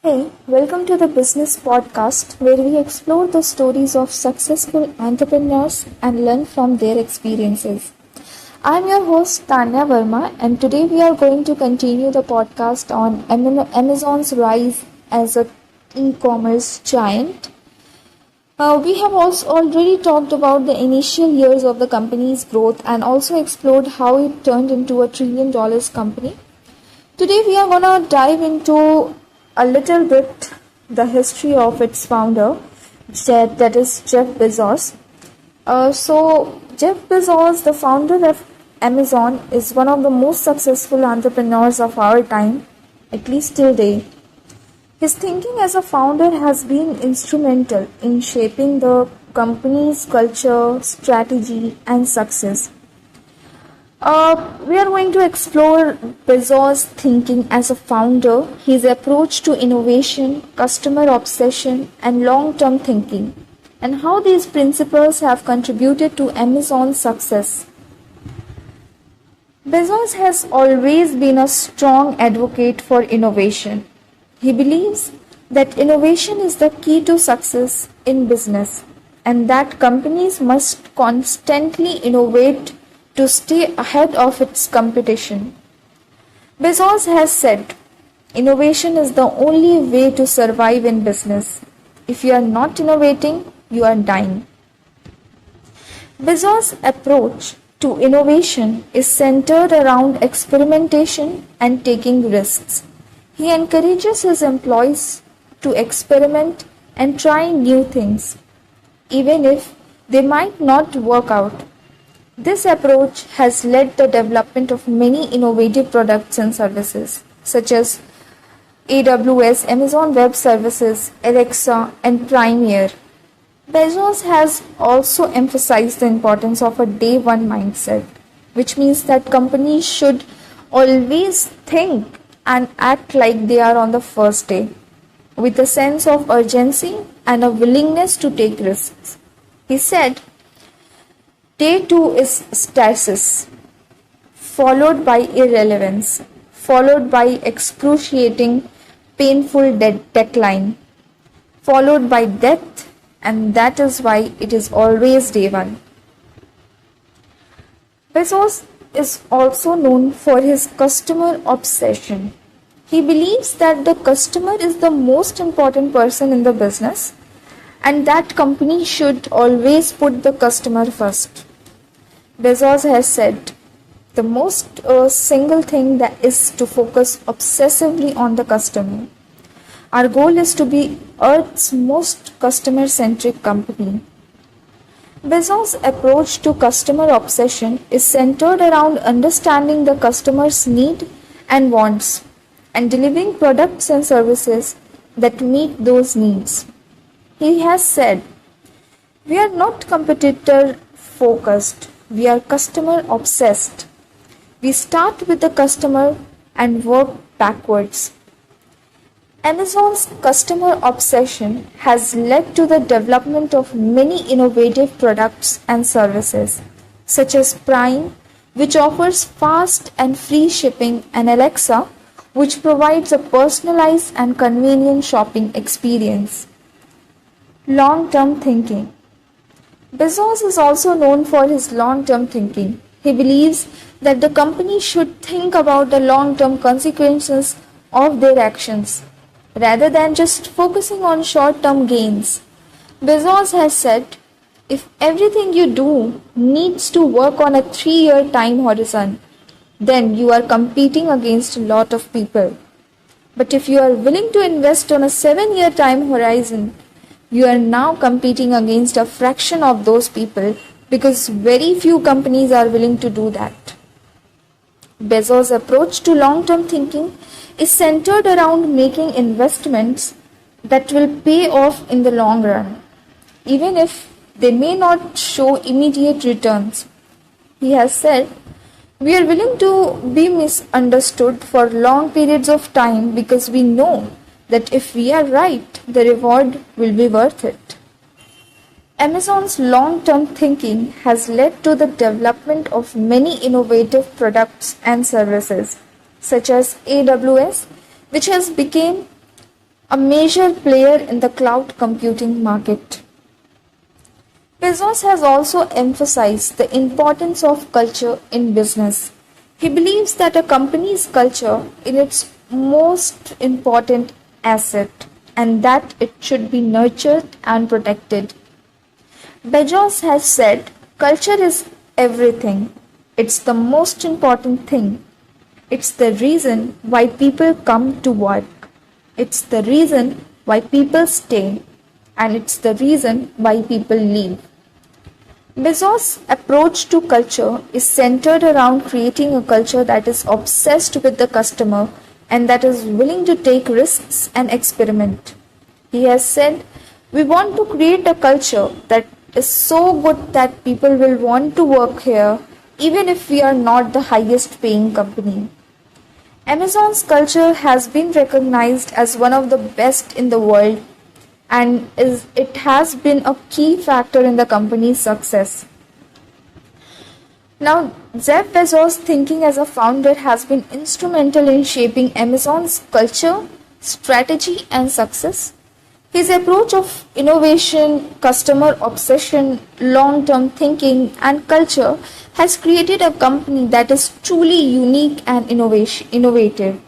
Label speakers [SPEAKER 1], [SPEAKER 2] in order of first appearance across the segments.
[SPEAKER 1] Hey, welcome to the Business Podcast where we explore the stories of successful entrepreneurs and learn from their experiences. I'm your host Tanya Verma, and today we are going to continue the podcast on Amazon's rise as an e-commerce giant. We have also already talked about the initial years of the company's growth and also explored how it turned into a $1 trillion company. Today we are gonna dive into a little bit the history of its founder, that is Jeff Bezos. Jeff Bezos, the founder of Amazon, is one of the most successful entrepreneurs of our time, at least till date. His thinking as a founder has been instrumental in shaping the company's culture, strategy, and success. We are going to explore Bezos' thinking as a founder, his approach to innovation, customer obsession, and long-term thinking, and how these principles have contributed to Amazon's success. Bezos has always been a strong advocate for innovation. He believes that innovation is the key to success in business, and that companies must constantly innovate to stay ahead of its competition. Bezos has said, innovation is the only way to survive in business. If you are not innovating, you are dying. Bezos' approach to innovation is centered around experimentation and taking risks. He encourages his employees to experiment and try new things, even if they might not work out. This approach has led the development of many innovative products and services, such as AWS, Amazon Web Services, Alexa, and Premiere. Bezos has also emphasized the importance of a day one mindset, which means that companies should always think and act like they are on the first day, with a sense of urgency and a willingness to take risks. He said, Day 2 is stasis, followed by irrelevance, followed by excruciating, painful decline, followed by death, and that is why it is always day 1. Bezos is also known for his customer obsession. He believes that the customer is the most important person in the business and that company should always put the customer first. Bezos has said, the most single thing that is to focus obsessively on the customer. Our goal is to be Earth's most customer-centric company. Bezos' approach to customer obsession is centered around understanding the customer's need and wants and delivering products and services that meet those needs. He has said, we are not competitor focused, we are customer obsessed. We start with the customer and work backwards. Amazon's customer obsession has led to the development of many innovative products and services, such as Prime, which offers fast and free shipping, and Alexa, which provides a personalized and convenient shopping experience. Long-term thinking. Bezos is also known for his long-term thinking. He believes that the company should think about the long-term consequences of their actions, rather than just focusing on short-term gains. Bezos has said, if everything you do needs to work on a 3-year time horizon, then you are competing against a lot of people. But if you are willing to invest on a 7-year time horizon, you are now competing against a fraction of those people because very few companies are willing to do that. Bezos' approach to long-term thinking is centered around making investments that will pay off in the long run, even if they may not show immediate returns. He has said, we are willing to be misunderstood for long periods of time because we know that if we are right, the reward will be worth it. Amazon's long-term thinking has led to the development of many innovative products and services, such as AWS, which has become a major player in the cloud computing market. Bezos has also emphasized the importance of culture in business. He believes that a company's culture is its most important asset and that it should be nurtured and protected. Bezos has said, culture is everything. It's the most important thing. It's the reason why people come to work. It's the reason why people stay. And it's the reason why people leave. Bezos' approach to culture is centered around creating a culture that is obsessed with the customer and that is willing to take risks and experiment. He has said, we want to create a culture that is so good that people will want to work here even if we are not the highest paying company. Amazon's culture has been recognized as one of the best in the world and it has been a key factor in the company's success. Now, Jeff Bezos' thinking as a founder has been instrumental in shaping Amazon's culture, strategy, and success. His approach of innovation, customer obsession, long-term thinking, and culture has created a company that is truly unique and innovative.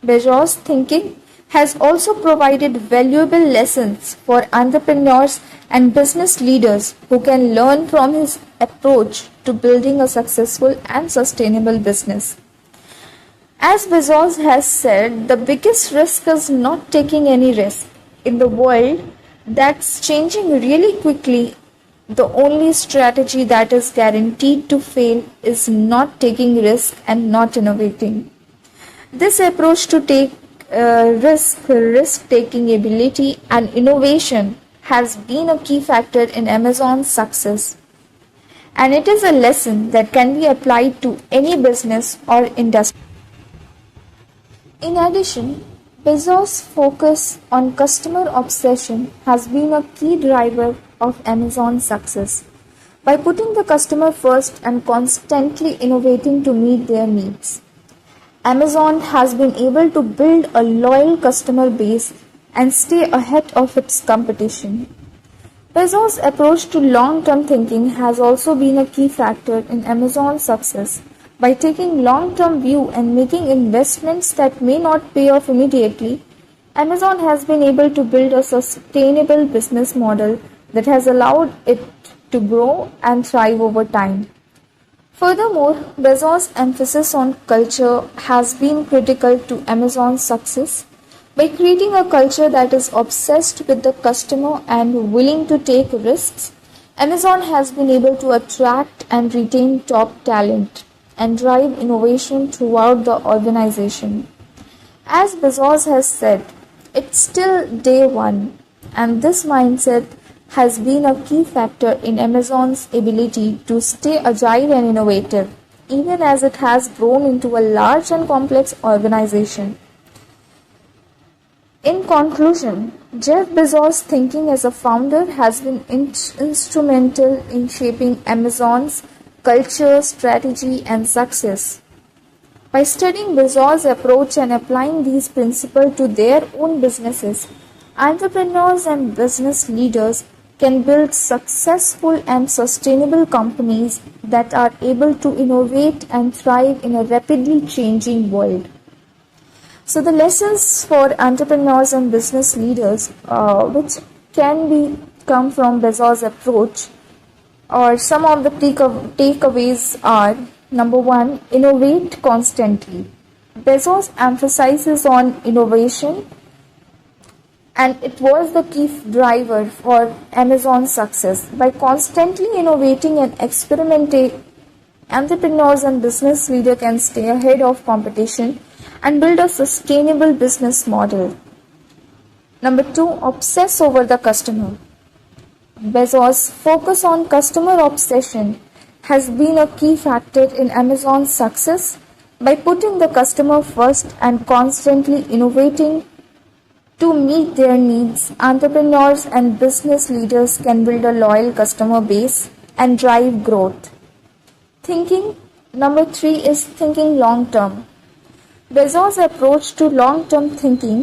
[SPEAKER 1] Bezos' thinking has also provided valuable lessons for entrepreneurs and business leaders who can learn from his approach to building a successful and sustainable business. As Bezos has said, the biggest risk is not taking any risk. In the world that's changing really quickly, the only strategy that is guaranteed to fail is not taking risk and not innovating. This approach to take risk-taking ability and innovation has been a key factor in Amazon's success. And it is a lesson that can be applied to any business or industry. In addition, Bezos' focus on customer obsession has been a key driver of Amazon's success. By putting the customer first and constantly innovating to meet their needs, Amazon has been able to build a loyal customer base and stay ahead of its competition. Bezos' approach to long-term thinking has also been a key factor in Amazon's success. By taking long-term view and making investments that may not pay off immediately, Amazon has been able to build a sustainable business model that has allowed it to grow and thrive over time. Furthermore, Bezos' emphasis on culture has been critical to Amazon's success. By creating a culture that is obsessed with the customer and willing to take risks, Amazon has been able to attract and retain top talent and drive innovation throughout the organization. As Bezos has said, it's still day one, and this mindset has been a key factor in Amazon's ability to stay agile and innovative, even as it has grown into a large and complex organization. In conclusion, Jeff Bezos' thinking as a founder has been instrumental in shaping Amazon's culture, strategy, and success. By studying Bezos' approach and applying these principles to their own businesses, entrepreneurs and business leaders can build successful and sustainable companies that are able to innovate and thrive in a rapidly changing world. So the lessons for entrepreneurs and business leaders which can be come from Bezos' approach or some of the takeaways are: number one, innovate constantly. Bezos emphasizes on innovation and it was the key driver for Amazon's success. By constantly innovating and experimenting, entrepreneurs and business leaders can stay ahead of competition and build a sustainable business model. Number two, obsess over the customer. Bezos' focus on customer obsession has been a key factor in Amazon's success. By putting the customer first and constantly innovating to meet their needs, entrepreneurs and business leaders can build a loyal customer base and drive growth. Number three is thinking long term. Bezos' approach to long term thinking